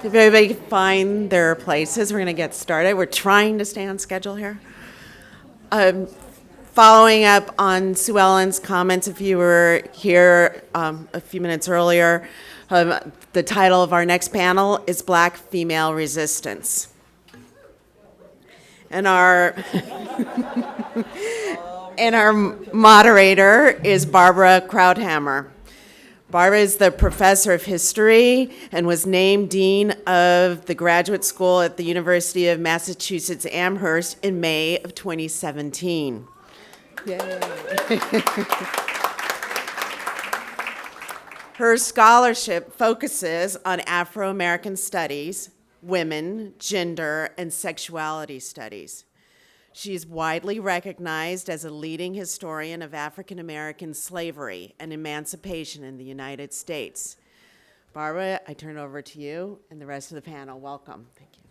If everybody can find their places, we're going to get started. We're trying to stay on schedule here. Following up on Sue Ellen's comments, if you were here a few minutes earlier, the title of our next panel is Black Female Resistance. And our moderator is Barbara Krauthamer. Barbara is the professor of history and was named dean of the graduate school at the University of Massachusetts Amherst in May of 2017. Yay. Her scholarship focuses on Afro-American studies, women, gender, and sexuality studies. She is widely recognized as a leading historian of African-American slavery and emancipation in the United States. Barbara, I turn it over to you and the rest of the panel. Welcome. Thank you.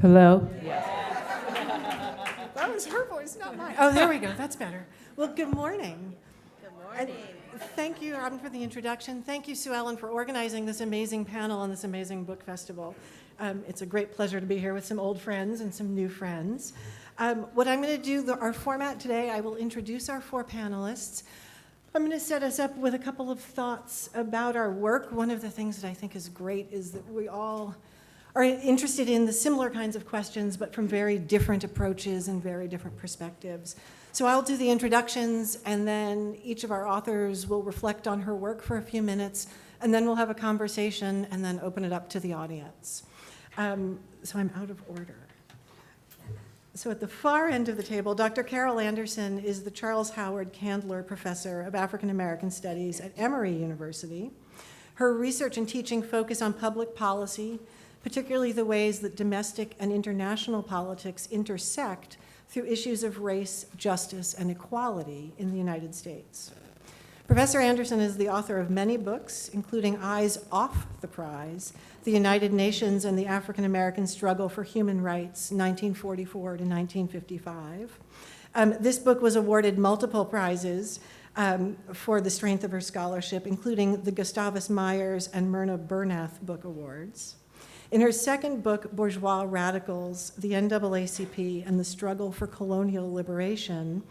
Hello? That was her voice, not mine. Oh, there we go. That's better. Well, good morning. Good morning. Thank you, Robin, for the introduction. Thank you, Sue Ellen, for organizing this amazing panel on this amazing book festival. It's a great pleasure to be here with some old friends and some new friends. What I'm going to do, our format today, I will introduce our four panelists. I'm going to set us up with a couple of thoughts about our work. One of the things that I think is great is that we all are interested in the similar kinds of questions, but from very different approaches and very different perspectives. So I'll do the introductions, and then each of our authors will reflect on her work for a few minutes, and then we'll have a conversation, and then open it up to the audience. So I'm out of order. So at the far end of the table, Dr. Carol Anderson is the Charles Howard Candler Professor of African American Studies at Emory University. Her research and teaching focus on public policy, particularly the ways that domestic and international politics intersect through issues of race, justice, and equality in the United States. Professor Anderson is the author of many books, including Eyes Off the Prize, The United Nations and the African American Struggle for Human Rights, 1944 to 1955. This book was awarded multiple prizes for the strength of her scholarship, including the Gustavus Myers and Myrna Bernath Book Awards. In her second book, Bourgeois Radicals, the NAACP and the Struggle for Colonial Liberation,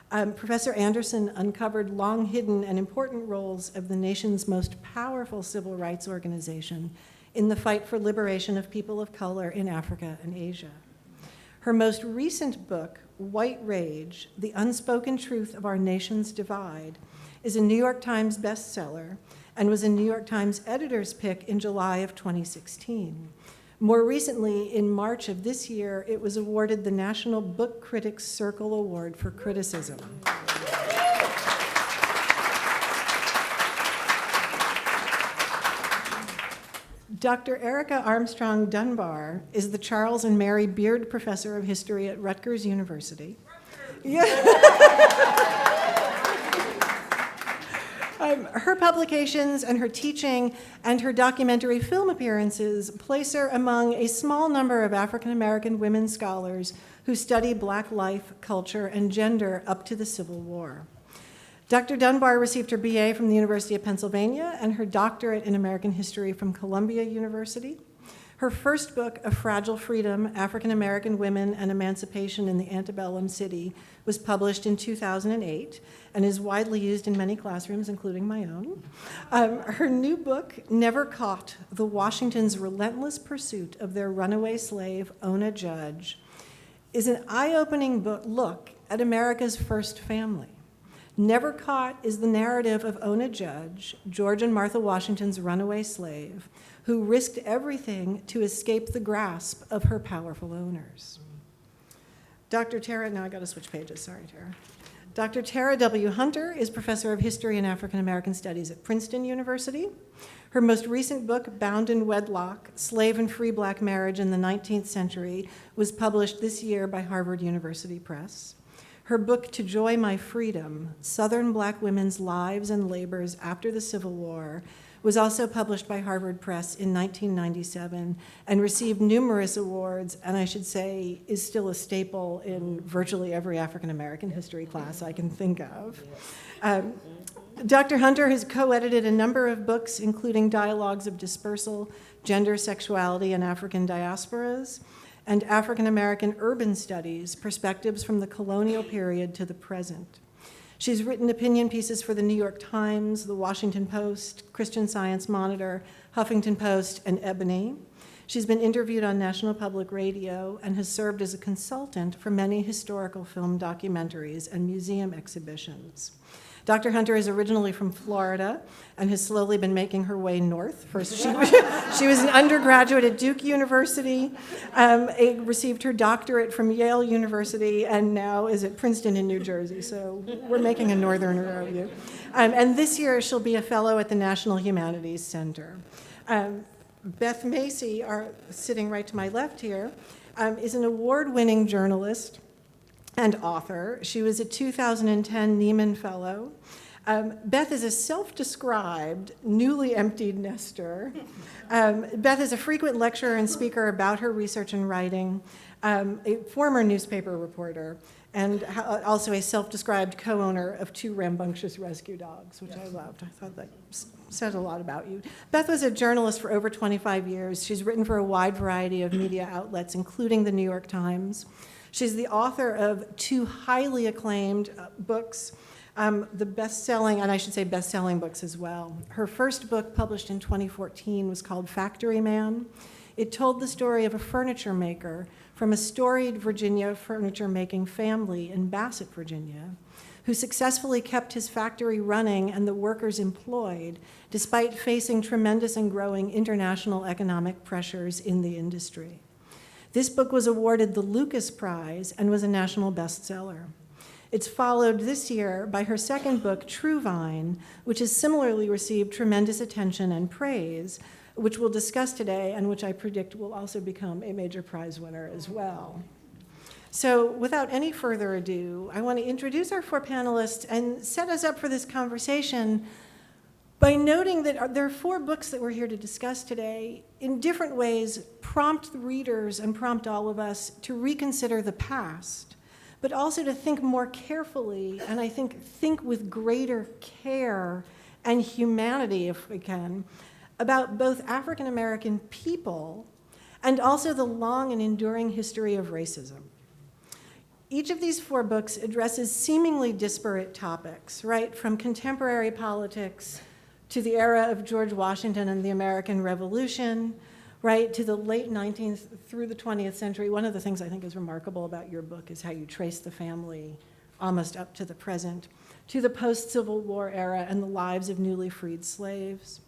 Professor Anderson uncovered long-hidden and important roles of the nation's most powerful civil rights organization in the fight for liberation of people of color in Africa and Asia. Her most recent book, White Rage, The Unspoken Truth of Our Nation's Divide, is a New York Times bestseller and was a New York Times editor's pick in July of 2016. More recently, in March of this year, it was awarded the National Book Critics Circle Award for Criticism. Dr. Erica Armstrong Dunbar is the Charles and Mary Beard Professor of History at Rutgers University. Her publications and her teaching and her documentary film appearances place her among a small number of African American women scholars who study Black life, culture, and gender up to the Civil War. Dr. Dunbar received her BA from the University of Pennsylvania and her doctorate in American history from Columbia University. Her first book, A Fragile Freedom, African American Women and Emancipation in the Antebellum City, was published in 2008 and is widely used in many classrooms, including my own. Her new book, Never Caught, The Washington's Relentless Pursuit of Their Runaway Slave, Ona Judge, is an eye-opening look at America's first family. Never Caught is the narrative of Ona Judge, George and Martha Washington's runaway slave, who risked everything to escape the grasp of her powerful owners. Dr. Tera, now I gotta switch pages, sorry, Tera. Dr. Tera W. Hunter is professor of history and African American studies at Princeton University. Her most recent book, Bound in Wedlock, Slave and Free Black Marriage in the 19th Century, was published this year by Harvard University Press. Her book, To Joy My Freedom, Southern Black Women's Lives and Labors After the Civil War, was also published by Harvard Press in 1997 and received numerous awards, and I should say is still a staple in virtually every African American history class I can think of. Dr. Hunter has co-edited a number of books, including Dialogues of Dispersal, Gender, Sexuality, and African Diasporas, and African American Urban Studies, Perspectives from the Colonial Period to the Present. She's written opinion pieces for the New York Times, the Washington Post, Christian Science Monitor, Huffington Post, and Ebony. She's been interviewed on National Public Radio and has served as a consultant for many historical film documentaries and museum exhibitions. Dr. Hunter is originally from Florida and has slowly been making her way north. First, she was an undergraduate at Duke University, received her doctorate from Yale University, and now is at Princeton in New Jersey. So we're making a northerner of you. And this year, she'll be a fellow at the National Humanities Center. Beth Macy, sitting right to my left here, is an award-winning journalist and author. She was a 2010 Neiman Fellow. Beth is a self-described, newly emptied nester. Beth is a frequent lecturer and speaker about her research and writing, a former newspaper reporter, and also a self-described co-owner of 2 rambunctious rescue dogs, which I loved. I thought that said a lot about you. Beth was a journalist for over 25 years. She's written for a wide variety of media outlets, including the New York Times. She's the author of 2 highly acclaimed books, the best-selling, and I should say best-selling books as well. Her first book, published in 2014, was called Factory Man. It told the story of a furniture maker from a storied Virginia furniture-making family in Bassett, Virginia, who successfully kept his factory running and the workers employed, despite facing tremendous and growing international economic pressures in the industry. This book was awarded the Lucas Prize and was a national bestseller. It's followed this year by her second book, Truevine, which has similarly received tremendous attention and praise, which we'll discuss today and which I predict will also become a major prize winner as well. So without any further ado, I want to introduce our 4 panelists and set us up for this conversation by noting that there are 4 books that we're here to discuss today, in different ways prompt the readers and prompt all of us to reconsider the past, but also to think more carefully, and I think with greater care and humanity, if we can, about both African American people and also the long and enduring history of racism. Each of these 4 books addresses seemingly disparate topics, right, from contemporary politics to the era of George Washington and the American Revolution, right, to the late 19th through the 20th century. One of the things I think is remarkable about your book is how you trace the family almost up to the present, to the post-Civil War era and the lives of newly freed slaves,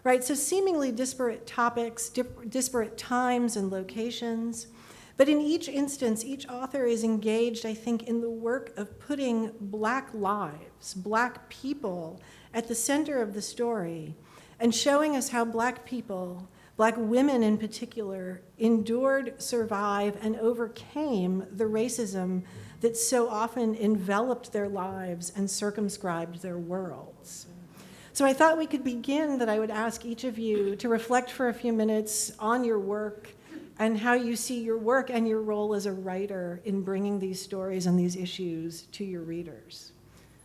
right? So seemingly disparate topics, disparate times and locations, but in each instance, each author is engaged, I think, in the work of putting Black lives, Black people, at the center of the story and showing us how Black people, Black women in particular, endured, survived, and overcame the racism that so often enveloped their lives and circumscribed their worlds. So I thought we could begin that I would ask each of you to reflect for a few minutes on your work and how you see your work and your role as a writer in bringing these stories and these issues to your readers.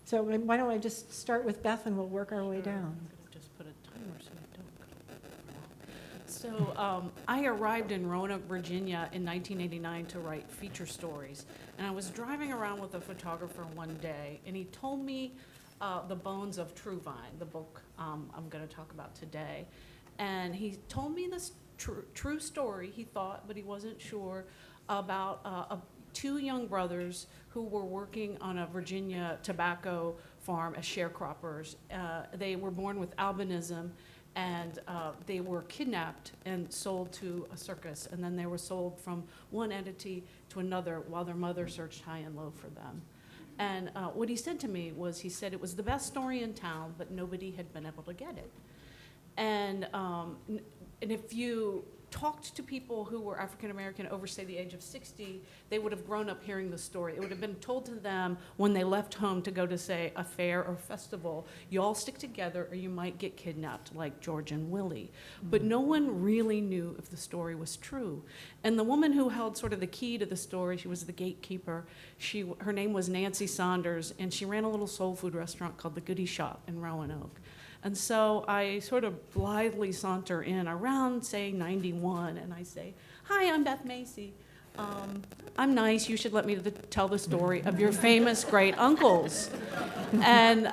So why don't I just start with Beth and we'll work our way down. Just put a timer so I don't go. So I arrived in Roanoke, Virginia in 1989 to write feature stories. And I was driving around with a photographer one day, and he told me The Bones of Truevine, the book I'm going to talk about today. And he told me this true story, he thought, but he wasn't sure, about 2 young brothers who were working on a Virginia tobacco farm as sharecroppers. They were born with albinism, and they were kidnapped and sold to a circus, and then they were sold from one entity to another while their mother searched high and low for them. And what he said to me was, he said it was the best story in town, but nobody had been able to get it. And if you talked to people who were African American over, say, the age of 60, they would have grown up hearing the story. It would have been told to them when they left home to go to, say, a fair or festival, you all stick together or you might get kidnapped, like George and Willie. But no one really knew if the story was true. And the woman who held sort of the key to the story, she was the gatekeeper, her name was Nancy Saunders, and she ran a little soul food restaurant called the Goody Shop in Roanoke. And so I sort of blithely saunter in around, say, 91, and I say, hi, I'm Beth Macy. I'm nice. You should let me tell the story of your famous great uncles. And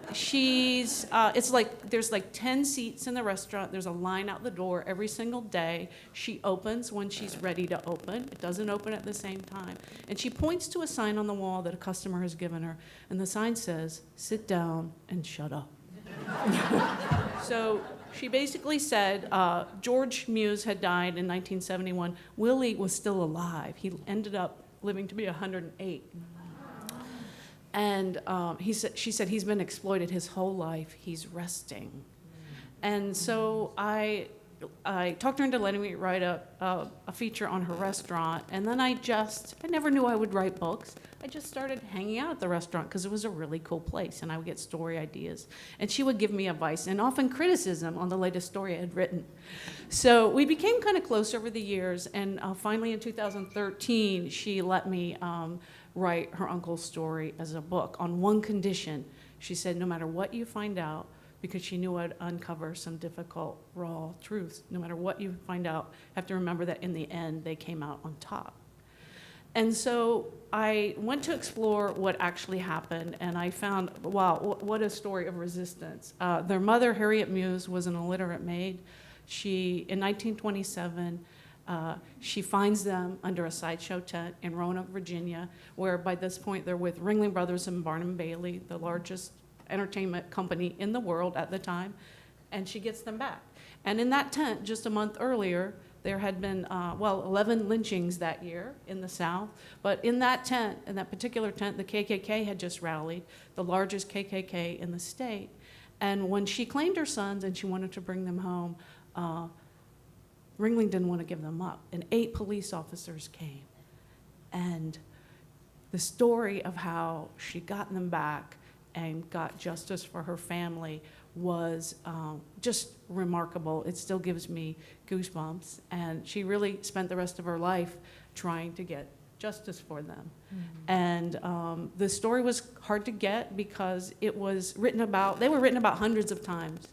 it's like, there's like 10 seats in the restaurant. There's a line out the door every single day. She opens when she's ready to open. It doesn't open at the same time. And she points to a sign on the wall that a customer has given her. And the sign says, sit down and shut up. So she basically said George Muse had died in 1971. Willie was still alive. He ended up living to be 108. And she said he's been exploited his whole life. He's resting. And so I talked her into letting me write a feature on her restaurant. And then I never knew I would write books. I just started hanging out at the restaurant because it was a really cool place, and I would get story ideas. And she would give me advice and often criticism on the latest story I had written. So we became kind of close over the years, and finally in 2013, she let me write her uncle's story as a book on one condition. She said, no matter what you find out, because she knew I'd uncover some difficult, raw truths, no matter what you find out, you have to remember that in the end, they came out on top. And so I went to explore what actually happened, and I found, wow, what a story of resistance. Their mother, Harriet Muse, was an illiterate maid. In 1927, she finds them under a sideshow tent in Roanoke, Virginia, where by this point they're with Ringling Brothers and Barnum Bailey, the largest entertainment company in the world at the time, and she gets them back. And in that tent, just a month earlier, there had been, 11 lynchings that year in the South. But in that tent, in that particular tent, the KKK had just rallied, the largest KKK in the state. And when she claimed her sons and she wanted to bring them home, Ringling didn't want to give them up. And 8 police officers came. And the story of how she got them back and got justice for her family was just remarkable. It still gives me goosebumps. And she really spent the rest of her life trying to get justice for them. Mm-hmm. And the story was hard to get because it was written about, they were written about hundreds of times,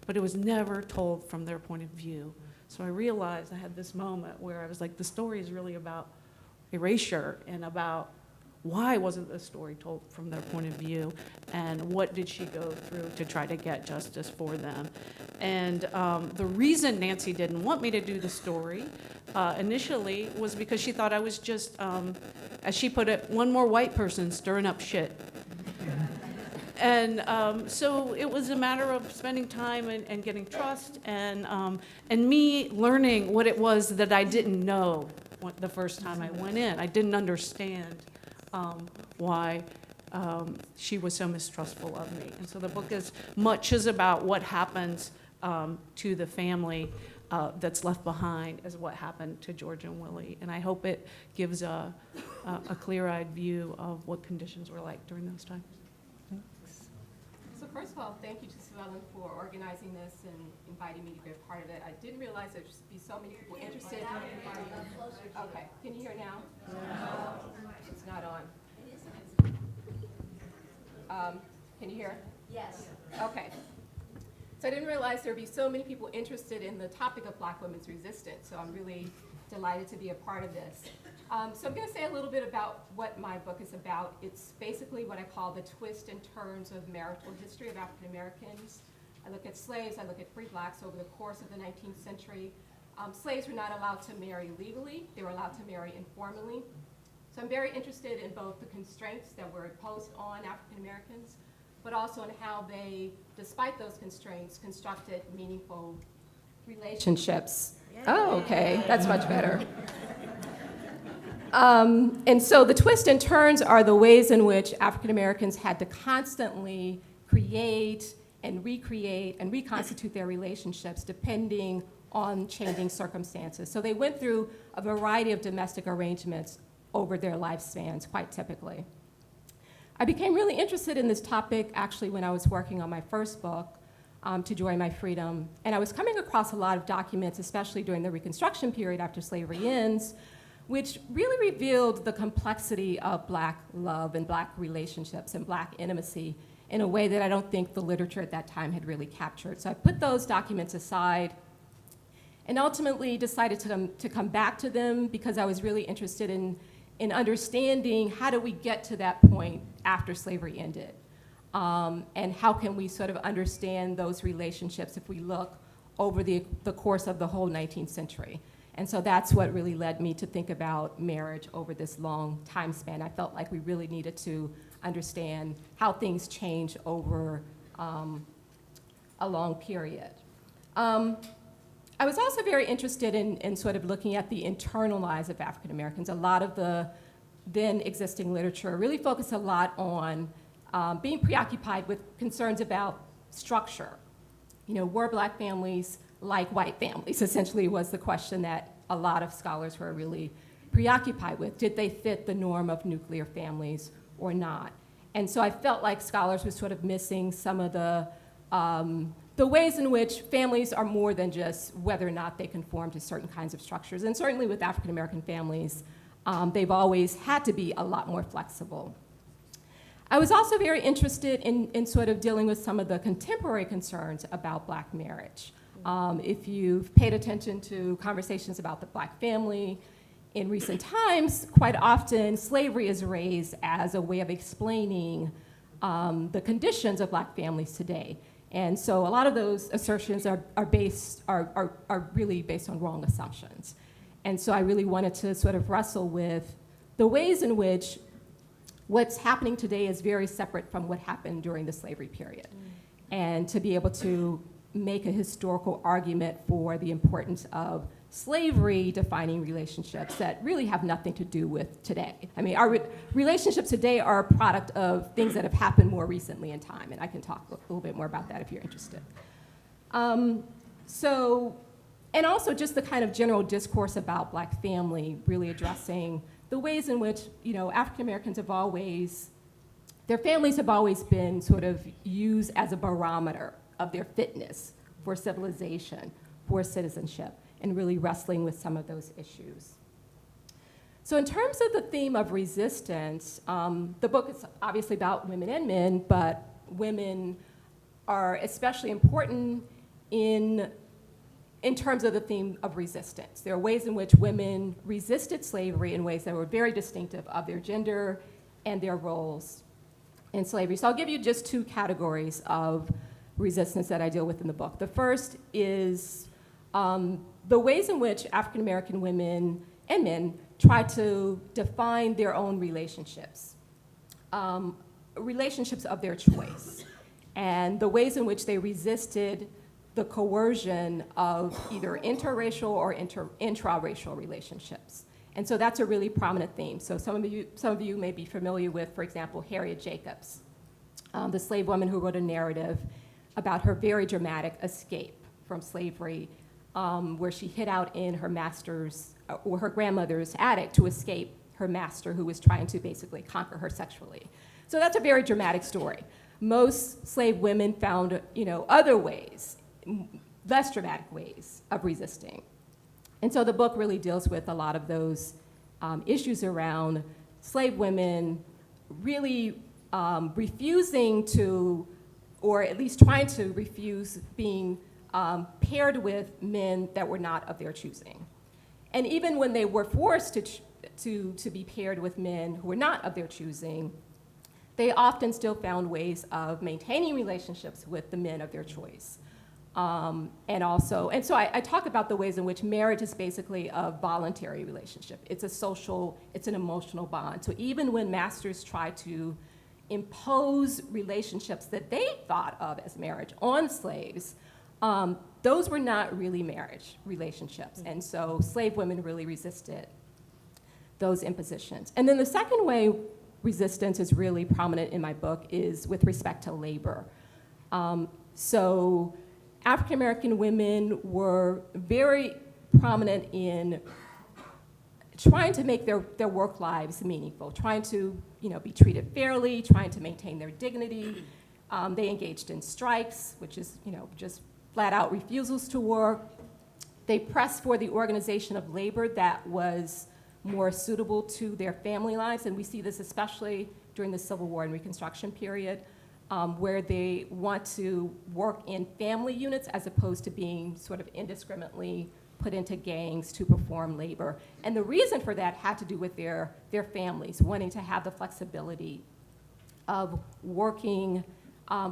but it was never told from their point of view. So I realized I had this moment where I was like, the story is really about erasure and about why wasn't the story told from their point of view, and what did she go through to try to get justice for them. And the reason Nancy didn't want me to do the story initially was because she thought I was just, as she put it, one more white person stirring up shit. And so it was a matter of spending time and getting trust and me learning what it was that I didn't know the first time I went in. I didn't understand why she was so mistrustful of me. And so the book is much is about what happens to the family that's left behind as what happened to George and Willie. And I hope it gives a clear-eyed view of what conditions were like during those times. So first of all, thank you to Sue Ellen for organizing this and inviting me to be a part of it. I didn't realize there'd just be so many people interested. Okay, can you hear now? No. It's not on. Can you hear? Yes. Okay. So I didn't realize there'd be so many people interested in the topic of Black women's resistance, so I'm really delighted to be a part of this. So I'm going to say a little bit about what my book is about. It's basically what I call the twists and turns of marital history of African Americans. I look at slaves, I look at free Blacks over the course of the 19th century. Slaves were not allowed to marry legally, they were allowed to marry informally. So I'm very interested in both the constraints that were imposed on African Americans, but also in how they, despite those constraints, constructed meaningful relationships. Oh, okay, that's much better. And so the twists and turns are the ways in which African Americans had to constantly create and recreate and reconstitute their relationships depending on changing circumstances. So they went through a variety of domestic arrangements over their lifespans, quite typically. I became really interested in this topic actually when I was working on my first book, To Joy My Freedom, and I was coming across a lot of documents, especially during the Reconstruction period after slavery ends, which really revealed the complexity of Black love and Black relationships and Black intimacy in a way that I don't think the literature at that time had really captured. So I put those documents aside and ultimately decided to come back to them because I was really interested in understanding how do we get to that point after slavery ended, and how can we sort of understand those relationships if we look over the course of the whole 19th century. And so that's what really led me to think about marriage over this long time span. I felt like we really needed to understand how things change over a long period. I was also very interested in sort of looking at the internal lives of African Americans. A lot of the then existing literature really focused a lot on being preoccupied with concerns about structure. You know, were Black families like white families, essentially was the question that a lot of scholars were really preoccupied with. Did they fit the norm of nuclear families or not? And so I felt like scholars were sort of missing some of the ways in which families are more than just whether or not they conform to certain kinds of structures. And certainly with African American families, they've always had to be a lot more flexible. I was also very interested in sort of dealing with some of the contemporary concerns about Black marriage. If you've paid attention to conversations about the Black family in recent times, quite often slavery is raised as a way of explaining the conditions of Black families today. And so a lot of those assertions are really based on wrong assumptions. And so I really wanted to sort of wrestle with the ways in which what's happening today is very separate from what happened during the slavery period. And to be able to make a historical argument for the importance of slavery defining relationships that really have nothing to do with today. I mean, our relationships today are a product of things that have happened more recently in time, and I can talk a little bit more about that if you're interested. And also just the kind of general discourse about Black family, really addressing the ways in which, you know, African Americans have always, their families have always been sort of used as a barometer of their fitness for civilization, for citizenship, and really wrestling with some of those issues. So in terms of the theme of resistance, the book is obviously about women and men, but women are especially important in terms of the theme of resistance. There are ways in which women resisted slavery in ways that were very distinctive of their gender and their roles in slavery. So I'll give you just two categories of resistance that I deal with in the book. The first is the ways in which African American women and men try to define their own relationships, relationships of their choice, and the ways in which they resisted the coercion of either interracial or intraracial relationships. And so that's a really prominent theme. So some of you may be familiar with, for example, Harriet Jacobs, the slave woman who wrote a narrative about her very dramatic escape from slavery, where she hid out in her master's or her grandmother's attic to escape her master, who was trying to basically conquer her sexually. So that's a very dramatic story. Most slave women found, you know, other ways, less dramatic ways of resisting. And so the book really deals with a lot of those issues around slave women really refusing to, or at least trying to refuse being paired with men that were not of their choosing. And even when they were forced to be paired with men who were not of their choosing, they often still found ways of maintaining relationships with the men of their choice. And so I talk about the ways in which marriage is basically a voluntary relationship. It's a social, it's an emotional bond. So even when masters try to impose relationships that they thought of as marriage on slaves, those were not really marriage relationships. And so slave women really resisted those impositions. And then the second way resistance is really prominent in my book is with respect to labor. So African American women were very prominent in trying to make their work lives meaningful, trying to be treated fairly, trying to maintain their dignity. They engaged in strikes, which is just flat out refusals to work. They pressed for the organization of labor that was more suitable to their family lives, and we see this especially during the Civil War and Reconstruction period, where they want to work in family units as opposed to being sort of indiscriminately put into gangs to perform labor. And the reason for that had to do with their families wanting to have the flexibility of working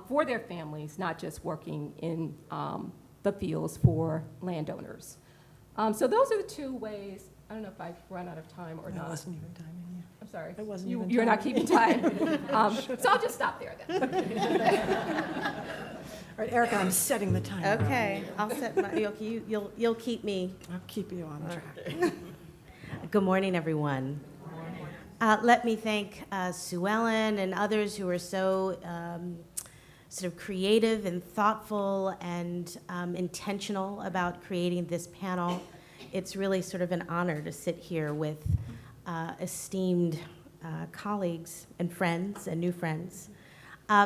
for their families, not just working in the fields for landowners. So those are the two ways. I don't know if I've run out of time or not. It wasn't even timing you. I'm sorry. It wasn't You- even You're not timing. keeping time. So I'll just stop there then. All right, Erica, I'm setting the timer. Okay, I'll set my, you'll keep me. I'll keep you on track. Good morning, everyone. Let me thank Sue Ellen and others who are so sort of creative and thoughtful and intentional about creating this panel. It's really sort of an honor to sit here with esteemed colleagues and friends and new friends.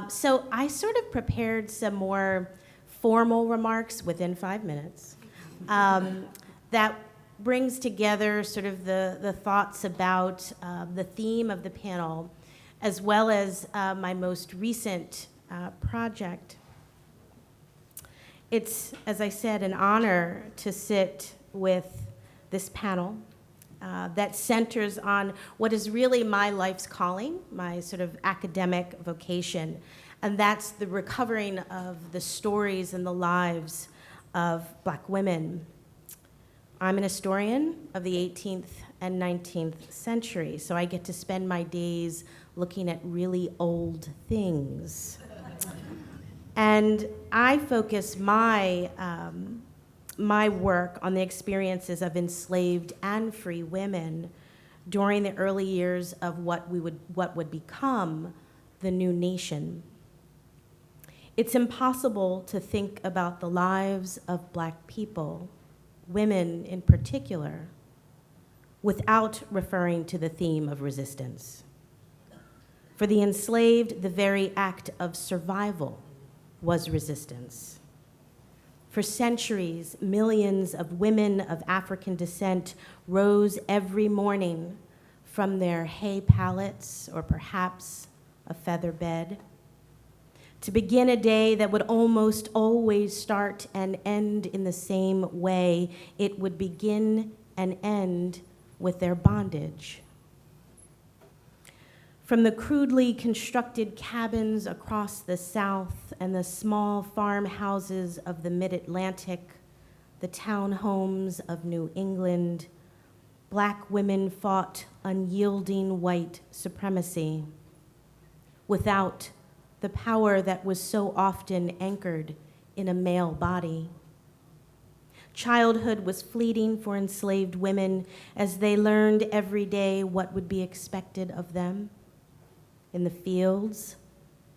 So I sort of prepared some more formal remarks within 5 minutes that brings together sort of the thoughts about the theme of the panel, as well as my most recent project. It's, as I said, an honor to sit with this panel that centers on what is really my life's calling, my sort of academic vocation, and that's the recovering of the stories and the lives of Black women. I'm an historian of the 18th and 19th century, so I get to spend my days looking at really old things. And I focus my work on the experiences of enslaved and free women during the early years of what would become the new nation. It's impossible to think about the lives of Black people, women in particular, without referring to the theme of resistance. For the enslaved, the very act of survival was resistance. For centuries, millions of women of African descent rose every morning from their hay pallets or perhaps a feather bed to begin a day that would almost always start and end in the same way. It would begin and end with their bondage. From the crudely constructed cabins across the South and the small farmhouses of the mid-Atlantic, the townhomes of New England, Black women fought unyielding white supremacy without the power that was so often anchored in a male body. Childhood was fleeting for enslaved women as they learned every day what would be expected of them. In the fields,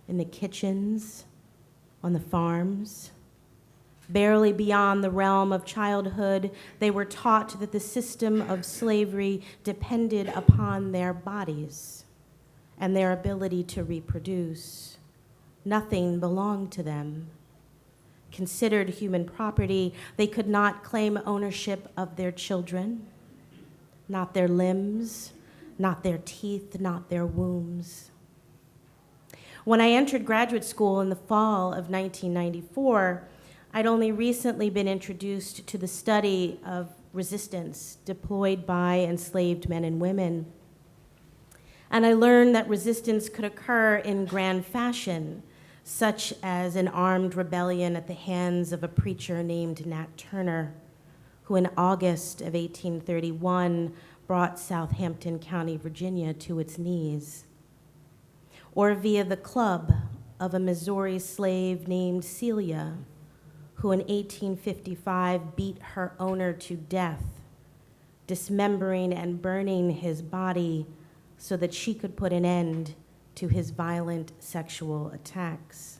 in the kitchens, on the farms. Barely beyond the realm of childhood, they were taught that the system of slavery depended upon their bodies and their ability to reproduce. Nothing belonged to them. Considered human property, they could not claim ownership of their children, not their limbs, not their teeth, not their wombs. When I entered graduate school in the fall of 1994, I'd only recently been introduced to the study of resistance deployed by enslaved men and women. And I learned that resistance could occur in grand fashion, such as an armed rebellion at the hands of a preacher named Nat Turner, who in August of 1831 brought Southampton County, Virginia, to its knees. Or via the club of a Missouri slave named Celia, who in 1855 beat her owner to death dismembering and burning his body so that she could put an end to his violent sexual attacks.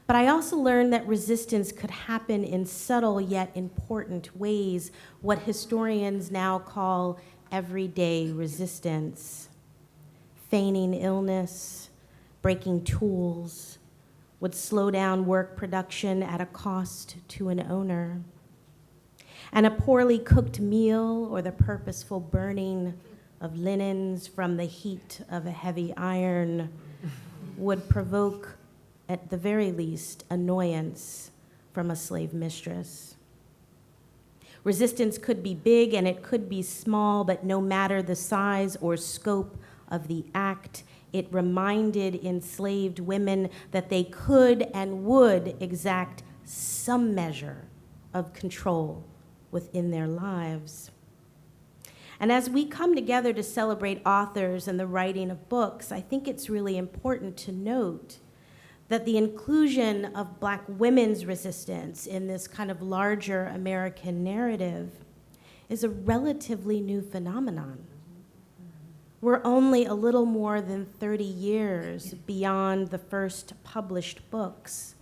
But I also learned that resistance could happen in subtle yet important ways, what historians now call everyday resistance. Feigning illness, breaking tools, would slow down work production at a cost to an owner. And a poorly cooked meal or the purposeful burning of linens from the heat of a heavy iron would provoke, at the very least, annoyance from a slave mistress. Resistance could be big and it could be small, but no matter the size or scope of the act, it reminded enslaved women that they could and would exact some measure of control within their lives. And as we come together to celebrate authors and the writing of books, I think it's really important to note that the inclusion of Black women's resistance in this kind of larger American narrative is a relatively new phenomenon. We're only a little more than 30 years beyond the first published books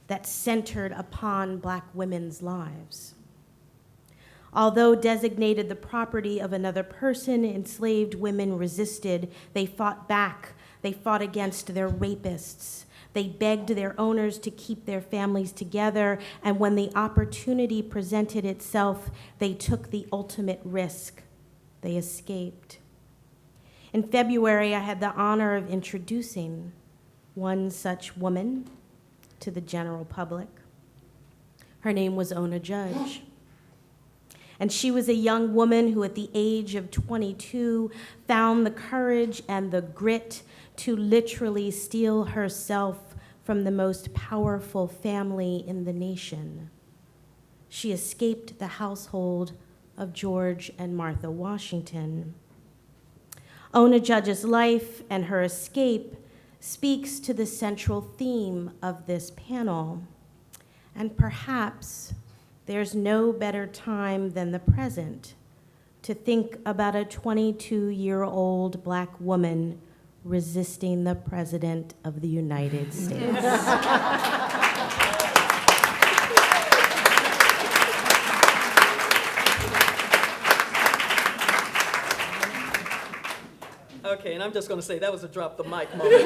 that centered upon Black women's lives. Although designated the property of another person, enslaved women resisted. They fought back. They fought against their rapists. They begged their owners to keep their families together, and when the opportunity presented itself, they took the ultimate risk. They escaped. In February, I had the honor of introducing one such woman to the general public. Her name was Ona Judge. And she was a young woman who, at the age of 22, found the courage and the grit to literally steal herself from the most powerful family in the nation. She escaped the household of George and Martha Washington. Ona Judge's life and her escape speaks to the central theme of this panel. And perhaps there's no better time than the present to think about a 22-year-old Black woman resisting the President of the United States. Okay, and I'm just going to say that was a drop the mic moment.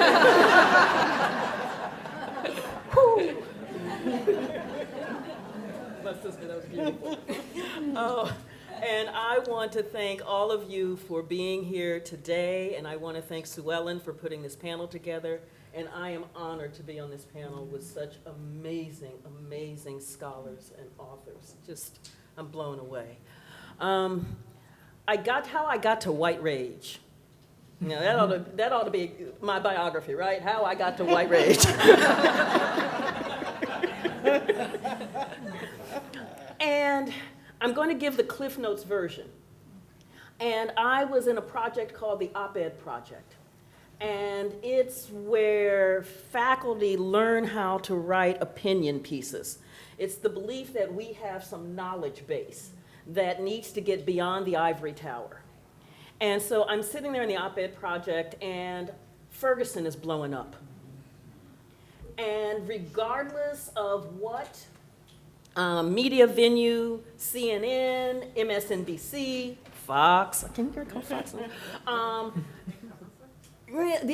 My sister, that was beautiful. Oh, and I want to thank all of you for being here today, and I want to thank Sue Ellen for putting this panel together. And I am honored to be on this panel with such amazing, amazing scholars and authors. Just, I'm blown away. How I got to white rage. You know, that ought to be my biography, right? How I got to white rage. And I'm going to give the Cliff Notes version. And I was in a project called the Op-Ed Project. And it's where faculty learn how to write opinion pieces. It's the belief that we have some knowledge base that needs to get beyond the ivory tower. And so I'm sitting there in the Op-Ed Project, and Ferguson is blowing up. And regardless of what media venue, CNN, MSNBC, Fox, can you hear it called Fox?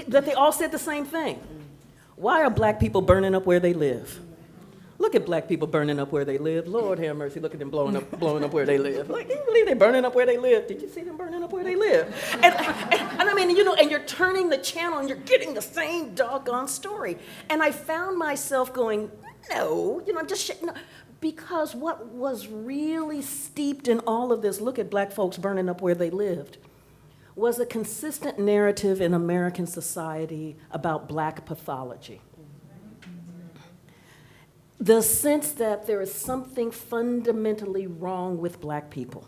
That they all said the same thing. Why are Black people burning up where they live? Look at Black people burning up where they live. Lord have mercy, look at them blowing up where they live. Like, can you believe they're burning up where they live? Did you see them burning up where they live? And I mean, you know, and you're turning the channel and you're getting the same doggone story. And I found myself going, no, you know, because what was really steeped in all of this, look at Black folks burning up where they lived, was a consistent narrative in American society about Black pathology. The sense that there is something fundamentally wrong with Black people.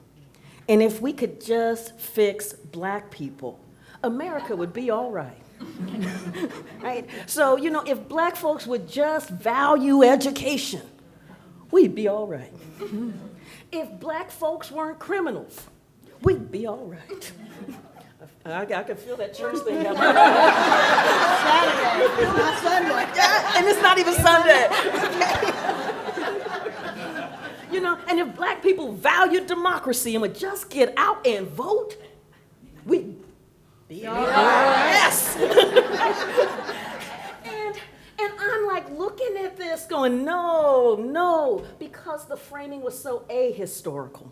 And if we could just fix Black people, America would be all right. Right? So, you know, if Black folks would just value education, we'd be all right. If black folks weren't criminals, we'd be all right. I can feel that church thing happening. Saturday, not Sunday. Yeah, and it's not even Sunday. You know, and if black people valued democracy and would just get out and vote, we'd be all right. Yes. And I'm like looking at this going, no, because the framing was so ahistorical.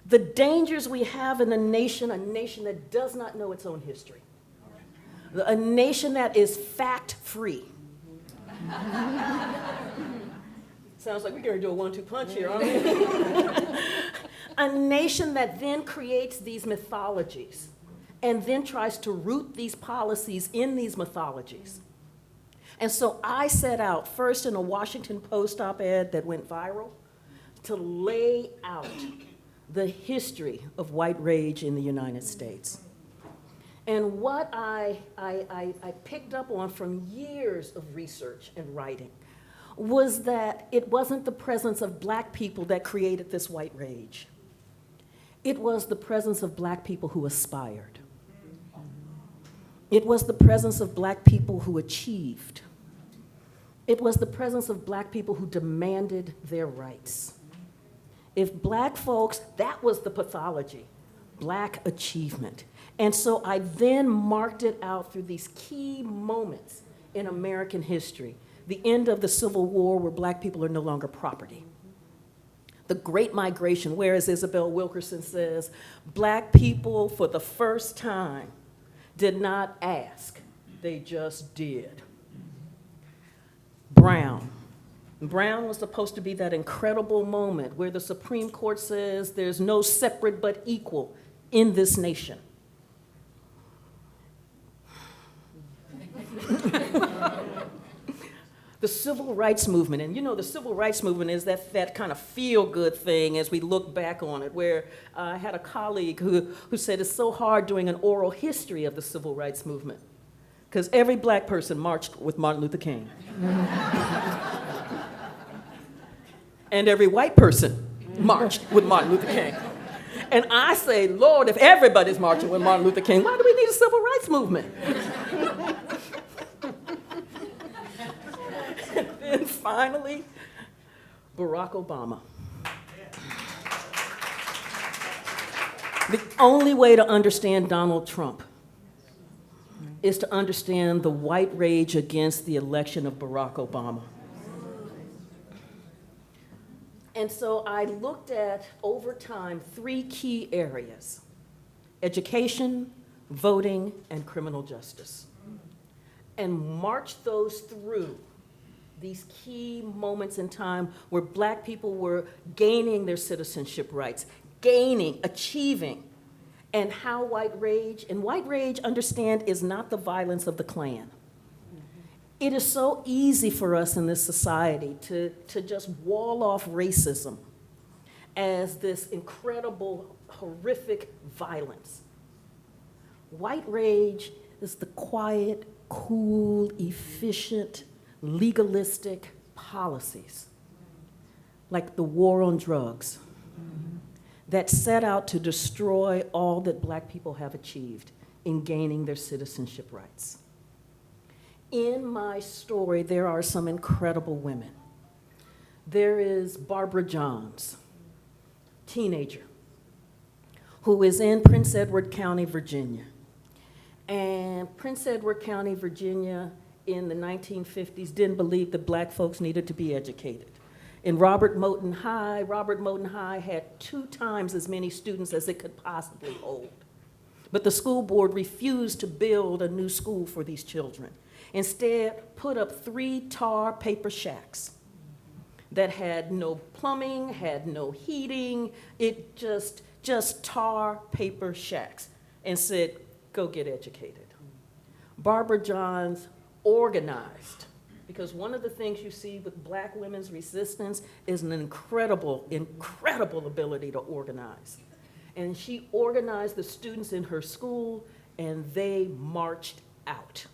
The dangers we have in a nation that does not know its own history. A nation that is fact-free. Sounds like we're going to do a 1-2 punch here, aren't we? A nation that then creates these mythologies and then tries to root these policies in these mythologies. And so I set out first in a Washington Post op-ed that went viral to lay out the history of white rage in the United States. And what I picked up on from years of research and writing was that it wasn't the presence of black people that created this white rage. It was the presence of black people who aspired. It was the presence of black people who achieved. It was the presence of black people who demanded their rights. If black folks, that was the pathology, black achievement. And so I then marked it out through these key moments in American history. The end of the Civil War, where black people are no longer property. The Great Migration, where, as Isabel Wilkerson says, black people for the first time did not ask, they just did. Brown. Brown was supposed to be that incredible moment where the Supreme Court says there's no separate but equal in this nation. The civil rights movement, and you know the civil rights movement is that kind of feel-good thing as we look back on it, where I had a colleague who said it's so hard doing an oral history of the civil rights movement, because every black person marched with Martin Luther King. And every white person marched with Martin Luther King. And I say, Lord, if everybody's marching with Martin Luther King, why do we need a civil rights movement? And then finally, Barack Obama. The only way to understand Donald Trump is to understand the white rage against the election of Barack Obama. And so I looked at, over time, 3 key areas: education, voting, and criminal justice, and marched those through these key moments in time where black people were gaining their citizenship rights, achieving, and how white rage, understand, is not the violence of the Klan. It is so easy for us in this society to just wall off racism as this incredible, horrific violence. White rage is the quiet, cool, efficient, legalistic policies, like the war on drugs, that set out to destroy all that black people have achieved in gaining their citizenship rights. In my story, there are some incredible women. There is Barbara Johns, teenager, who is in Prince Edward County, Virginia. And Prince Edward County, Virginia, in the 1950s, didn't believe that black folks needed to be educated. In Robert Moton High had 2 times as many students as it could possibly hold. But the school board refused to build a new school for these children. Instead, put up 3 tar paper shacks that had no plumbing, had no heating, it just tar paper shacks, and said, go get educated. Barbara Johns organized, because one of the things you see with black women's resistance is an incredible, incredible ability to organize. And she organized the students in her school, and they marched out.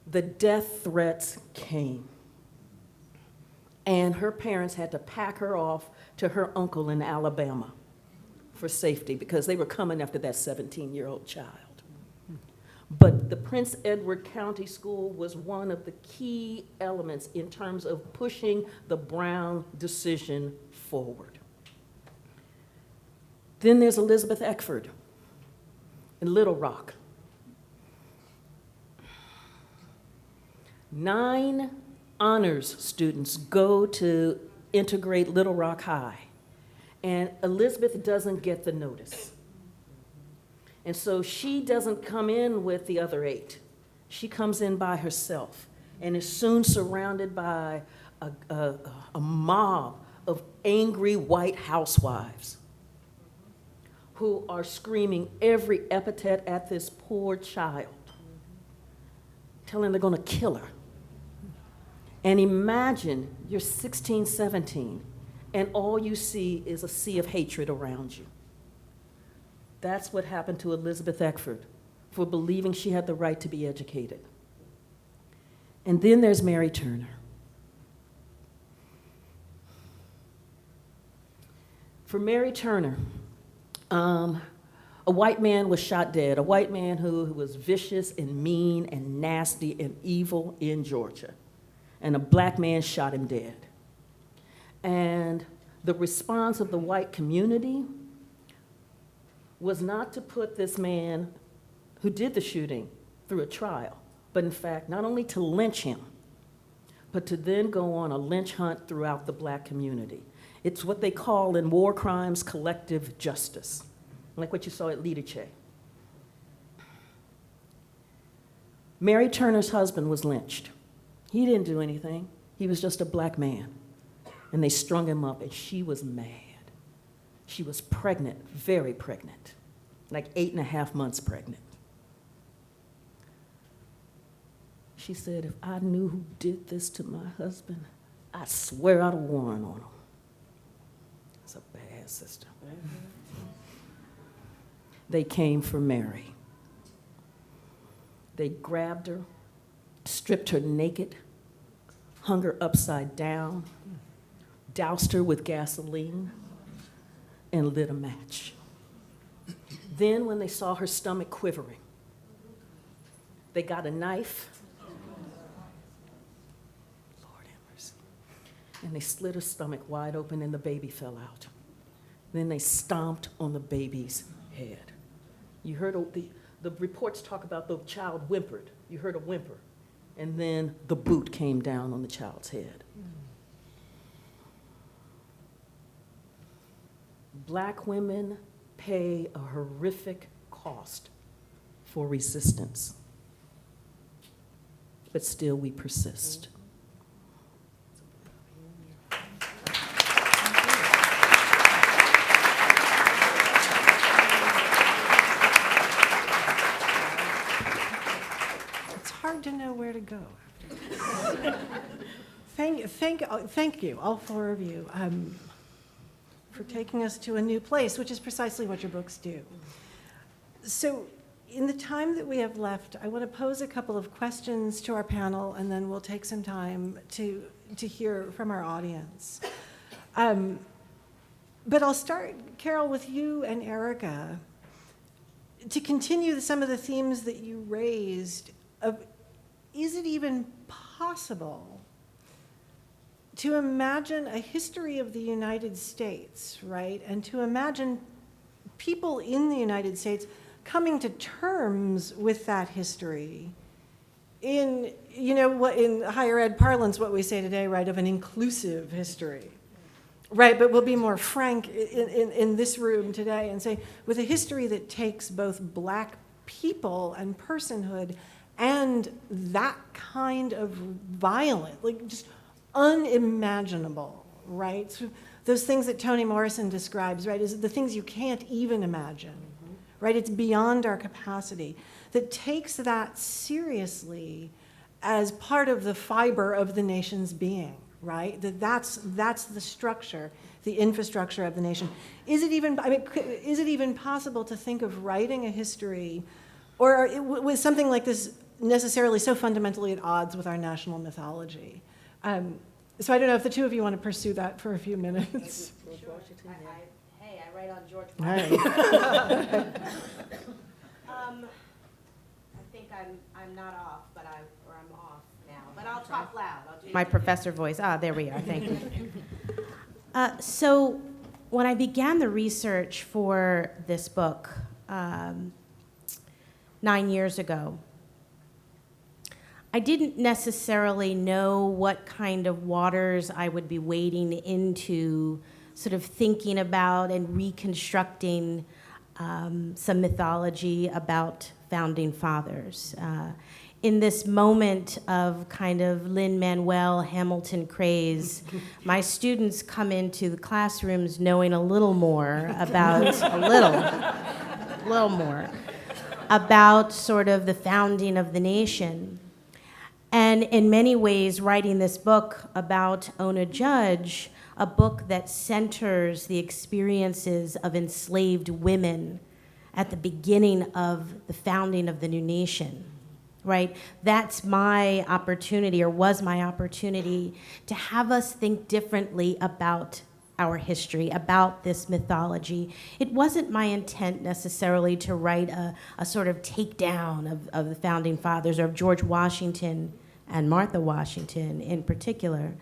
The death threats came. And her parents had to pack her off to her uncle in Alabama for safety because they were coming after that 17-year-old child. But the Prince Edward County School was one of the key elements in terms of pushing the Brown decision forward. Then there's Elizabeth Eckford in Little Rock. 9 honors students go to integrate Little Rock High, and Elizabeth doesn't get the notice. And so she doesn't come in with the other 8. She comes in by herself and is soon surrounded by a mob of angry white housewives who are screaming every epithet at this poor child, telling they're going to kill her. And imagine you're 16, 17, and all you see is a sea of hatred around you. That's what happened to Elizabeth Eckford for believing she had the right to be educated. And then there's Mary Turner. For Mary Turner, a white man was shot dead, a white man who was vicious and mean and nasty and evil in Georgia. And a black man shot him dead. And the response of the white community was not to put this man who did the shooting through a trial, but in fact, not only to lynch him, but to then go on a lynch hunt throughout the black community. It's what they call in war crimes collective justice, like what you saw at Lidice. Mary Turner's husband was lynched. He didn't do anything. He was just a black man. And they strung him up, and she was mad. She was pregnant, very pregnant, like 8.5 months pregnant. She said, if I knew who did this to my husband, I'd swear out a warrant on him. That's a bad sister. They came for Mary. They grabbed her, stripped her naked, hung her upside down, doused her with gasoline, and lit a match. Then, when they saw her stomach quivering, they got a knife, Lord have mercy, and they slit her stomach wide open and the baby fell out. Then they stomped on the baby's head. You heard the reports talk about the child whimpered. You heard a whimper. And then the boot came down on the child's head. Black women pay a horrific cost for resistance, but still we persist. It's hard to know where to go after this. Thank you, all 4 of you, for taking us to a new place, which is precisely what your books do. So in the time that we have left, I want to pose a couple of questions to our panel, and then we'll take some time to hear from our audience. But I'll start, Carol, with you and Erica, to continue some of the themes that you raised of, is it even possible to imagine a history of the United States, right? And to imagine people in the United States coming to terms with that history in, what in higher ed parlance, what we say today, right, of an inclusive history, right? But we'll be more frank in this room today and say, with a history that takes both black people and personhood and that kind of violent, like just unimaginable, right? So those things that Toni Morrison describes, right, is the things you can't even imagine, right? It's beyond our capacity. That takes that seriously as part of the fiber of the nation's being, right? That's the structure, the infrastructure of the nation. Is it even possible to think of writing a history, or with something like this necessarily so fundamentally at odds with our national mythology? So I don't know if the two of you want to pursue that for a few minutes. Hey, I write on George All Washington. right. I think I'm not off, I'm off now. But I'll talk loud. I'll do my professor voice. There we are. Thank you. So when I began the research for this book 9 years ago, I didn't necessarily know what kind of waters I would be wading into, sort of thinking about and reconstructing some mythology about founding fathers. In this moment of kind of Lin-Manuel Hamilton craze, my students come into the classrooms knowing a little more about, a little more, about sort of the founding of the nation. And in many ways, writing this book about Ona Judge, a book that centers the experiences of enslaved women at the beginning of the founding of the new nation, right? That's my opportunity, or was my opportunity, to have us think differently about our history, about this mythology. It wasn't my intent necessarily to write a sort of takedown of the founding fathers, or of George Washington and Martha Washington in particular.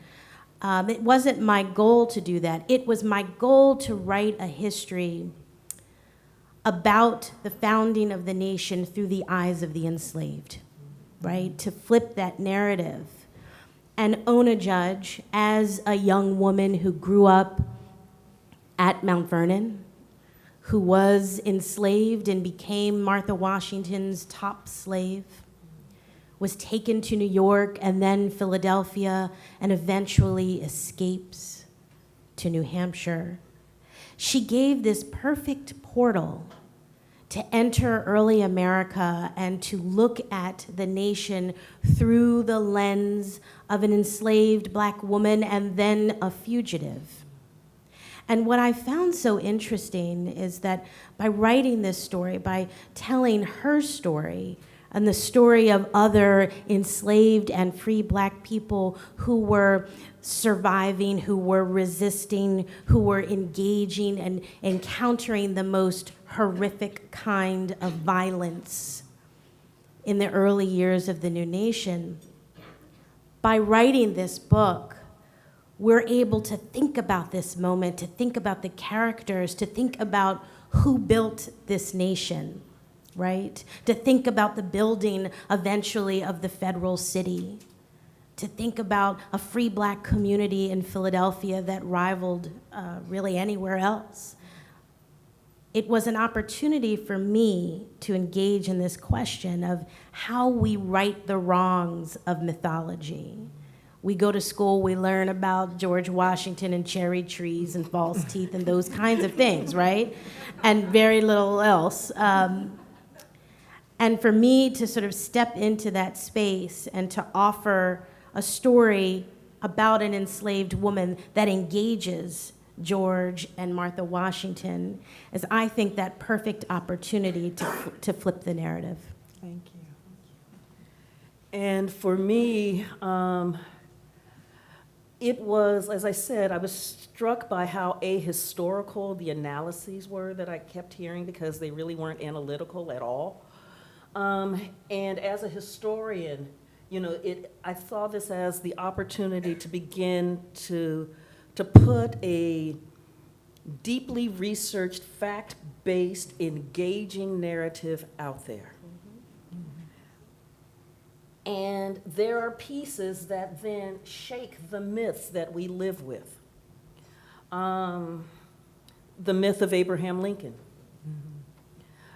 It wasn't my goal to do that. It was my goal to write a history about the founding of the nation through the eyes of the enslaved, right? To flip that narrative. And Ona Judge, as a young woman who grew up at Mount Vernon, who was enslaved and became Martha Washington's top slave, was taken to New York and then Philadelphia, and eventually escapes to New Hampshire. She gave this perfect portal to enter early America and to look at the nation through the lens of an enslaved Black woman and then a fugitive. And what I found so interesting is that by writing this story, by telling her story, and the story of other enslaved and free Black people who were surviving, who were resisting, who were engaging and encountering the most horrific kind of violence in the early years of the new nation. By writing this book, we're able to think about this moment, to think about the characters, to think about who built this nation, right? To think about the building eventually of the federal city, to think about a free Black community in Philadelphia that rivaled really anywhere else. It was an opportunity for me to engage in this question of how we right the wrongs of mythology. We go to school, we learn about George Washington and cherry trees and false teeth and those kinds of things, right? And very little else. And for me to sort of step into that space and to offer a story about an enslaved woman that engages George and Martha Washington is, I think, that perfect opportunity to flip the narrative. Thank you. And for me, it was, as I said, I was struck by how ahistorical the analyses were that I kept hearing, because they really weren't analytical at all. And as a historian, you know, I saw this as the opportunity to begin to put a deeply researched, fact-based, engaging narrative out there. And there are pieces that then shake the myths that we live with. The myth of Abraham Lincoln.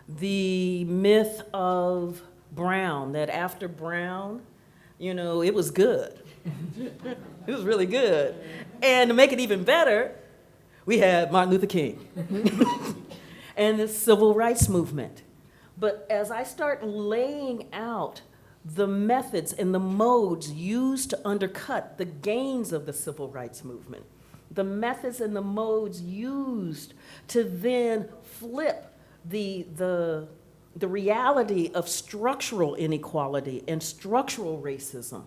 The myth of Brown, that after Brown, you know, it was good. It was really good. And to make it even better, we had Martin Luther King and the civil rights movement. But as I start laying out the methods and the modes used to undercut the gains of the civil rights movement, the methods and the modes used to then flip the reality of structural inequality and structural racism,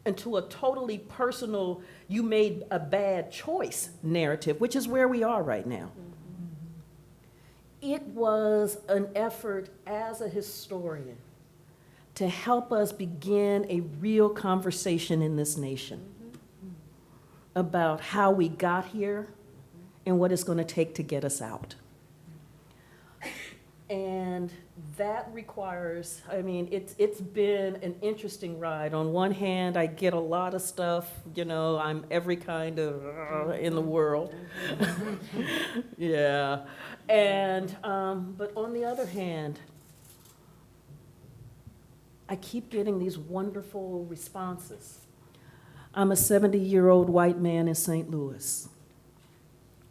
into a totally personal, you made a bad choice narrative, which is where we are right now. It was an effort as a historian to help us begin a real conversation in this nation about how we got here and what it's going to take to get us out. And that requires, I mean, it's been an interesting ride. On one hand, I get a lot of stuff, you know, I'm every kind of in the world. Yeah. And, but on the other hand, I keep getting these wonderful responses. I'm a 70-year-old white man in St. Louis.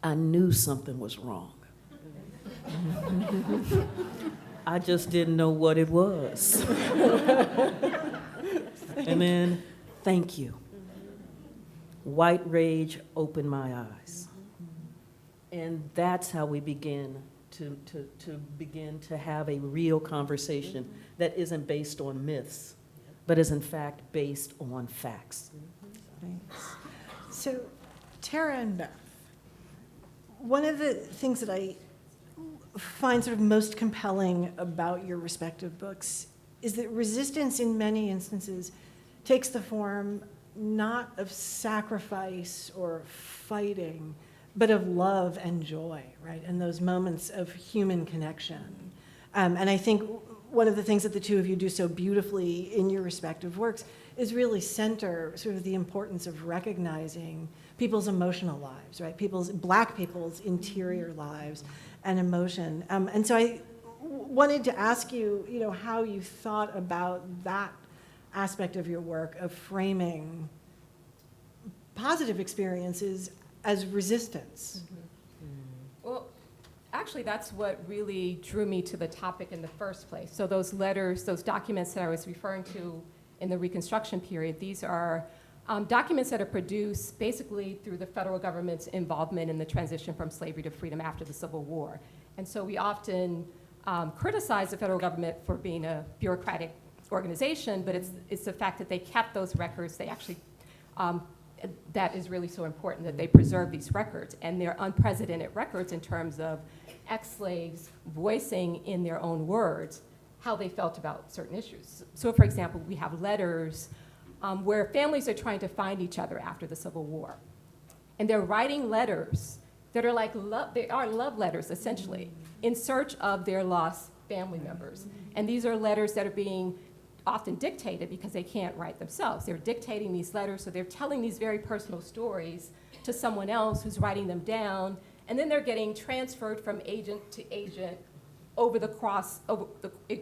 I knew something was wrong. I just didn't know what it was. And then, thank you. White rage opened my eyes. And that's how we begin to begin to have a real conversation that isn't based on myths, but is in fact based on facts. Thanks. So, Tera and Beth, one of the things that I find sort of most compelling about your respective books is that resistance in many instances takes the form not of sacrifice or fighting, but of love and joy, right? And those moments of human connection. And I think one of the things that the two of you do so beautifully in your respective works is really center sort of the importance of recognizing people's emotional lives, right? Black people's interior lives and emotion. And so I wanted to ask you, you know, how you thought about that aspect of your work of framing positive experiences as resistance. Well, actually, that's what really drew me to the topic in the first place. So those letters, those documents that I was referring to in the Reconstruction period, these are documents that are produced basically through the federal government's involvement in the transition from slavery to freedom after the Civil War. And so we often criticize the federal government for being a bureaucratic organization, but it's the fact that they kept those records. They actually, that is really so important that they preserve these records. And they're unprecedented records in terms of ex-slaves voicing in their own words how they felt about certain issues. So for example, we have letters where families are trying to find each other after the Civil War. And they're writing letters that are like they are love letters, essentially, in search of their lost family members. And these are letters that are being often dictated because they can't write themselves. They're dictating these letters, so they're telling these very personal stories to someone else who's writing them down, and then they're getting transferred from agent to agent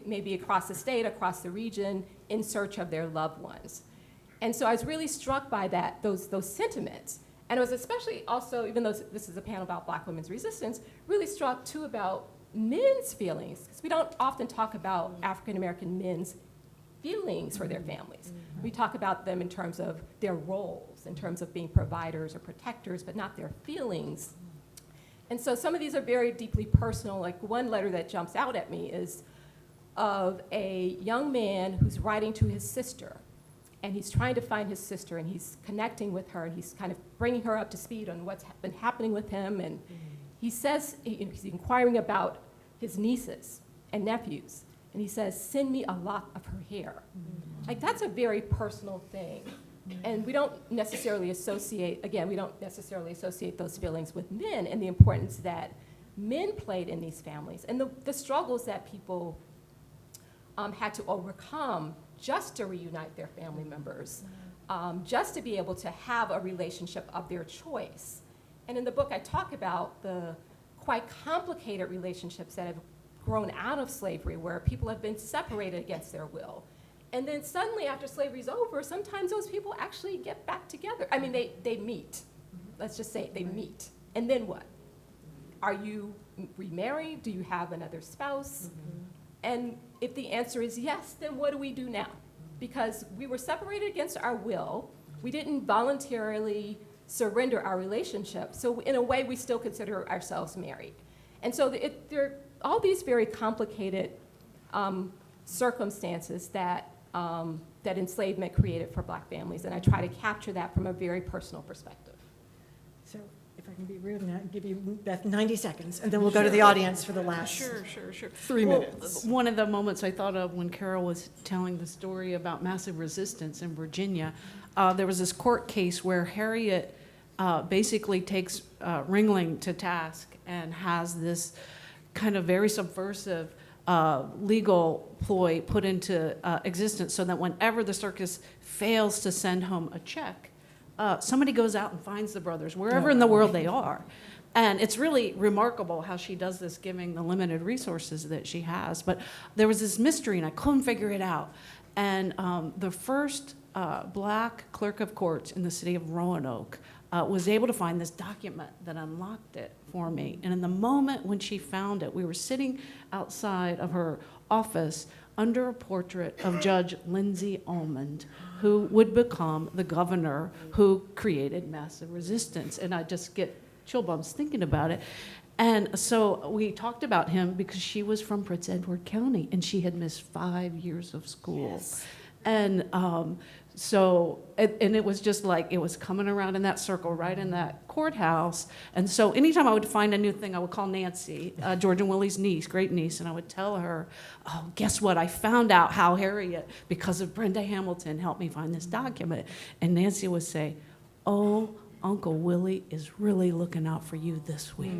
maybe across the state, across the region, in search of their loved ones. And so I was really struck by those sentiments. And I was especially also, even though this is a panel about Black women's resistance, really struck too about men's feelings, because we don't often talk about African American men's feelings for their families. We talk about them in terms of their roles, in terms of being providers or protectors, but not their feelings. And so some of these are very deeply personal. Like one letter that jumps out at me is of a young man who's writing to his sister. And he's trying to find his sister, and he's connecting with her, and he's kind of bringing her up to speed on what's been happening with him. And he says, he's inquiring about his nieces and nephews. And he says, send me a lock of her hair. Like, that's a very personal thing. And we don't necessarily associate those feelings with men and the importance that men played in these families and the struggles that people had to overcome just to reunite their family members, just to be able to have a relationship of their choice. And in the book, I talk about the quite complicated relationships that have grown out of slavery, where people have been separated against their will. And then suddenly, after slavery's over, sometimes those people actually get back together. I mean, they meet. Let's just say they meet. And then what? Are you remarried? Do you have another spouse? And if the answer is yes, then what do we do now? Because we were separated against our will. We didn't voluntarily surrender our relationship. So in a way, we still consider ourselves married. And so there are all these very complicated circumstances that that enslavement created for Black families. And I try to capture that from a very personal perspective. So if I can be rude and give you, Beth, 90 seconds, and then we'll go to the audience for the last Sure. 3 minutes. One of the moments I thought of when Carol was telling the story about massive resistance in Virginia, there was this court case where Harriet basically takes Ringling to task and has this kind of very subversive legal ploy put into existence so that whenever the circus fails to send home a check, somebody goes out and finds the brothers, wherever in the world they are. And it's really remarkable how she does this, given the limited resources that she has. But there was this mystery, and I couldn't figure it out. And the first Black clerk of courts in the city of Roanoke was able to find this document that unlocked it for me. And in the moment when she found it, we were sitting outside of her office under a portrait of Judge Lindsay Almond, who would become the governor who created massive resistance. And I just get chill bumps thinking about it. And so we talked about him because she was from Prince Edward County and she had missed 5 years of school. Yes. And and it was just like, it was coming around in that circle, right in that courthouse. And so anytime I would find a new thing, I would call Nancy, George and Willie's niece, great niece, and I would tell her, oh, guess what? I found out how Harriet, because of Brenda Hamilton, helped me find this document. And Nancy would say, oh, Uncle Willie is really looking out for you this week.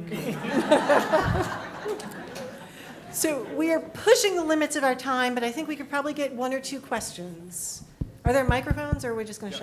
So we are pushing the limits of our time, but I think we could probably get 1 or 2 questions. Are there microphones, or are we just going to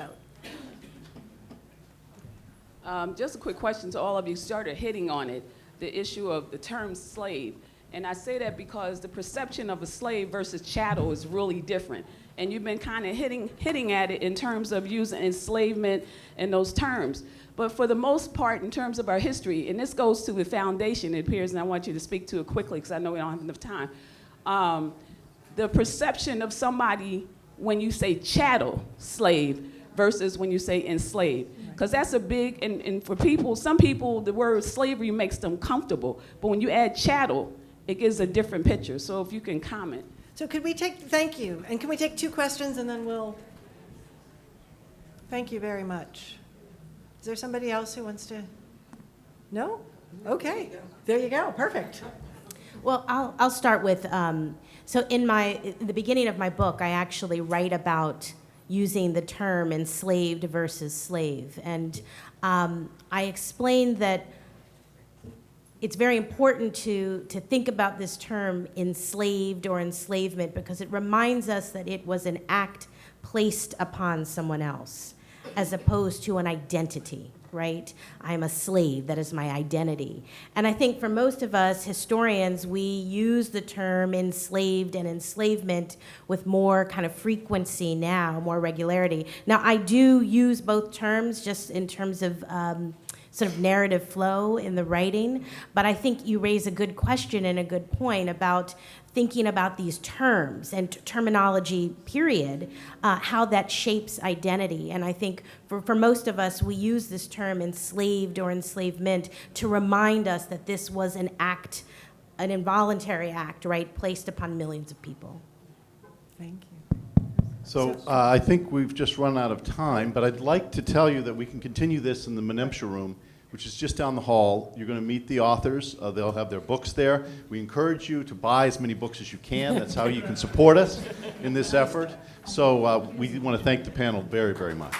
shout? Just a quick question to all of you. Started hitting on it, the issue of the term slave. And I say that because the perception of a slave versus chattel is really different. And you've been kind of hitting at it in terms of using enslavement and those terms. But for the most part, in terms of our history, and this goes to the foundation, it appears, and I want you to speak to it quickly because I know we don't have enough time. The perception of somebody when you say chattel slave versus when you say enslaved. Because that's a big, and for people, some people, the word slavery makes them comfortable. But when you add chattel, it gives a different picture. So if you can comment. So could we thank you, and can we take 2 questions and then we'll, thank you very much. Is there somebody else who wants to? No? Okay, there you go, perfect. Well, I'll start with, so in the beginning of my book, I actually write about using the term enslaved versus slave. And I explain that it's very important to think about this term enslaved or enslavement because it reminds us that it was an act placed upon someone else as opposed to an identity, right? I'm a slave, that is my identity. And I think for most of us historians, we use the term enslaved and enslavement with more kind of frequency now, more regularity. Now, I do use both terms just in terms of sort of narrative flow in the writing, but I think you raise a good question and a good point about thinking about these terms and terminology, period, how that shapes identity. And I think for most of us, we use this term enslaved or enslavement to remind us that this was an act, an involuntary act, right, placed upon millions of people. Thank you. So I think we've just run out of time, but I'd like to tell you that we can continue this in the Menemsha room, which is just down the hall. You're going to meet the authors. They'll have their books there. We encourage you to buy as many books as you can. That's how you can support us in this effort. So we want to thank the panel very, very much.